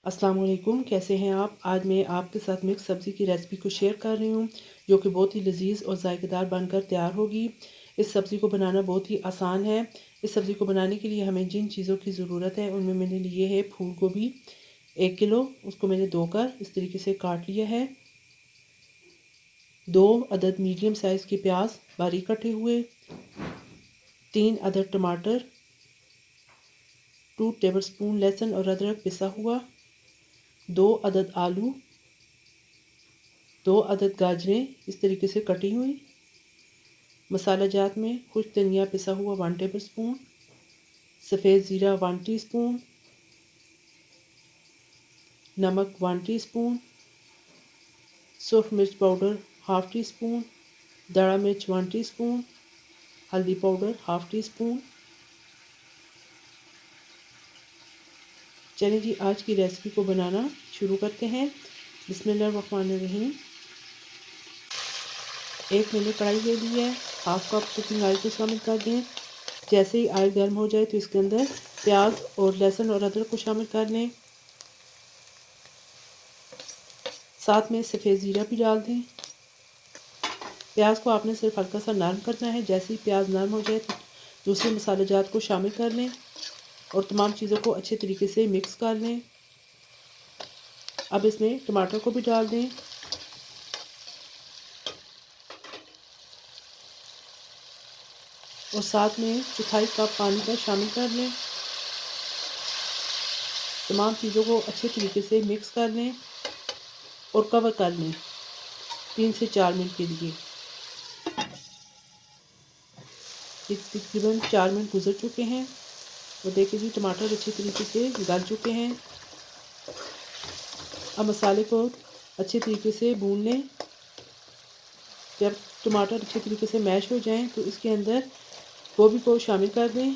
अस्सलाम वालेकुम, कैसे हैं आप। आज मैं आपके साथ मिक्स सब्ज़ी की रेसिपी को शेयर कर रही हूँ जो कि बहुत ही लजीज और जायकेदार बनकर तैयार होगी। इस सब्ज़ी को बनाना बहुत ही आसान है। इस सब्ज़ी को बनाने के लिए हमें जिन चीज़ों की ज़रूरत है उनमें मैंने लिए है फूल गोभी 1 किलो, उसको मैंने धोकर इस तरीके से काट लिया है। 2 अदद मीडियम साइज़ के प्याज बारीक कटे हुए, 3 अदद टमाटर, 2 टेबलस्पून लहसुन और अदरक पिसा हुआ, 2 अदद आलू, 2 अदद गाजरें इस तरीके से कटी हुई। मसाला जात में खुश धनिया पिसा हुआ 1 टेबलस्पून, सफ़ेद ज़ीरा 1 टीस्पून, नमक 1 टीस्पून, सूर्ख मिर्च पाउडर 1/2 टीस्पून, दड़ा मिर्च 1 टीस्पून, हल्दी पाउडर 1/2 टीस्पून। चलिए जी, आज की रेसिपी को बनाना शुरू करते हैं। बिस्मिल्लाहिर्रहमानिर्रहीम। एक मैंने कढ़ाई ले ली है, 1/2 कप कुकिंग ऑयल को शामिल कर दें। जैसे ही ऑयल गर्म हो जाए तो इसके अंदर प्याज और लहसुन और अदरक को शामिल कर लें। साथ में सफ़ेद ज़ीरा भी डाल दें। प्याज को आपने सिर्फ हल्का सा नरम करना है। जैसे ही प्याज नरम हो जाए तो दूसरे मसाले जात को शामिल कर लें और तमाम चीज़ों को अच्छे तरीके से मिक्स कर लें। अब इसमें टमाटर को भी डाल दें और साथ में 1/4 कप पानी का शामिल कर लें। तमाम चीज़ों को अच्छे तरीके से मिक्स कर लें और कवर कर लें 3 से 4 मिनट के लिए। तकरीबन 4 मिनट गुजर चुके हैं और देखिए जी, टमाटर अच्छे तरीके से गल चुके हैं। अब मसाले को अच्छे तरीके से भून लें। जब टमाटर अच्छे तरीके से मैश हो जाएं तो इसके अंदर गोभी को शामिल कर दें।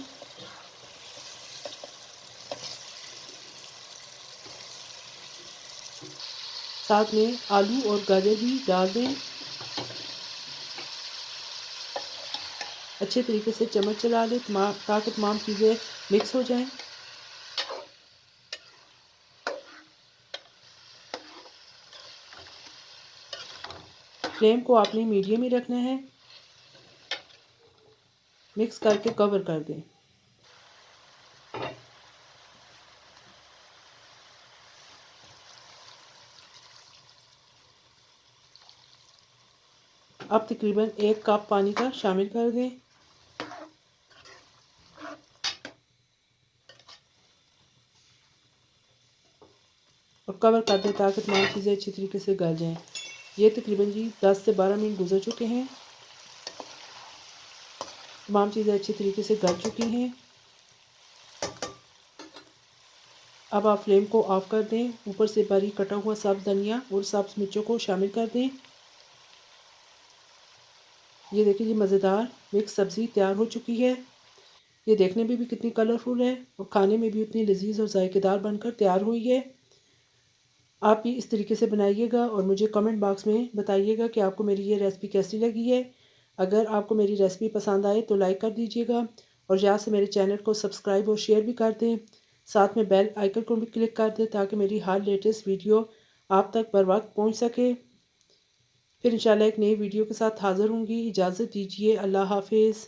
साथ में आलू और गाजर भी डाल दें। अच्छे तरीके से चम्मच चला लें ताकि तमाम चीज़ें मिक्स हो जाएं। फ्लेम को आपने मीडियम ही रखना है। मिक्स करके कवर कर दें। अब तकरीबन 1 कप पानी का शामिल कर दें। और कवर कर दें ताकि तमाम चीज़ें अच्छी तरीके से गल जाएं। ये तकरीबन जी 10 से 12 मिनट गुजर चुके हैं। तमाम चीज़ें अच्छी तरीके से गल चुकी हैं। अब आप फ्लेम को ऑफ कर दें। ऊपर से बारीक कटा हुआ सब्ज़ धनिया और सब्ज़ मिर्चों को शामिल कर दें। ये देखिए जी, मज़ेदार मिक्स सब्ज़ी तैयार हो चुकी है। ये देखने में भी कितनी कलरफुल है और खाने में भी उतनी लजीज और जायकेदार बनकर तैयार हुई है। आप भी इस तरीके से बनाइएगा और मुझे कमेंट बॉक्स में बताइएगा कि आपको मेरी ये रेसिपी कैसी लगी है। अगर आपको मेरी रेसिपी पसंद आए तो लाइक कर दीजिएगा और यहाँ से मेरे चैनल को सब्सक्राइब और शेयर भी कर दें। साथ में बेल आइकन को भी क्लिक कर दें ताकि मेरी हर लेटेस्ट वीडियो आप तक बर वक्त पहुँच सके। फिर इंशाल्लाह एक नई वीडियो के साथ हाज़िर होंगी। इजाज़त दीजिए। अल्लाह हाफिज़।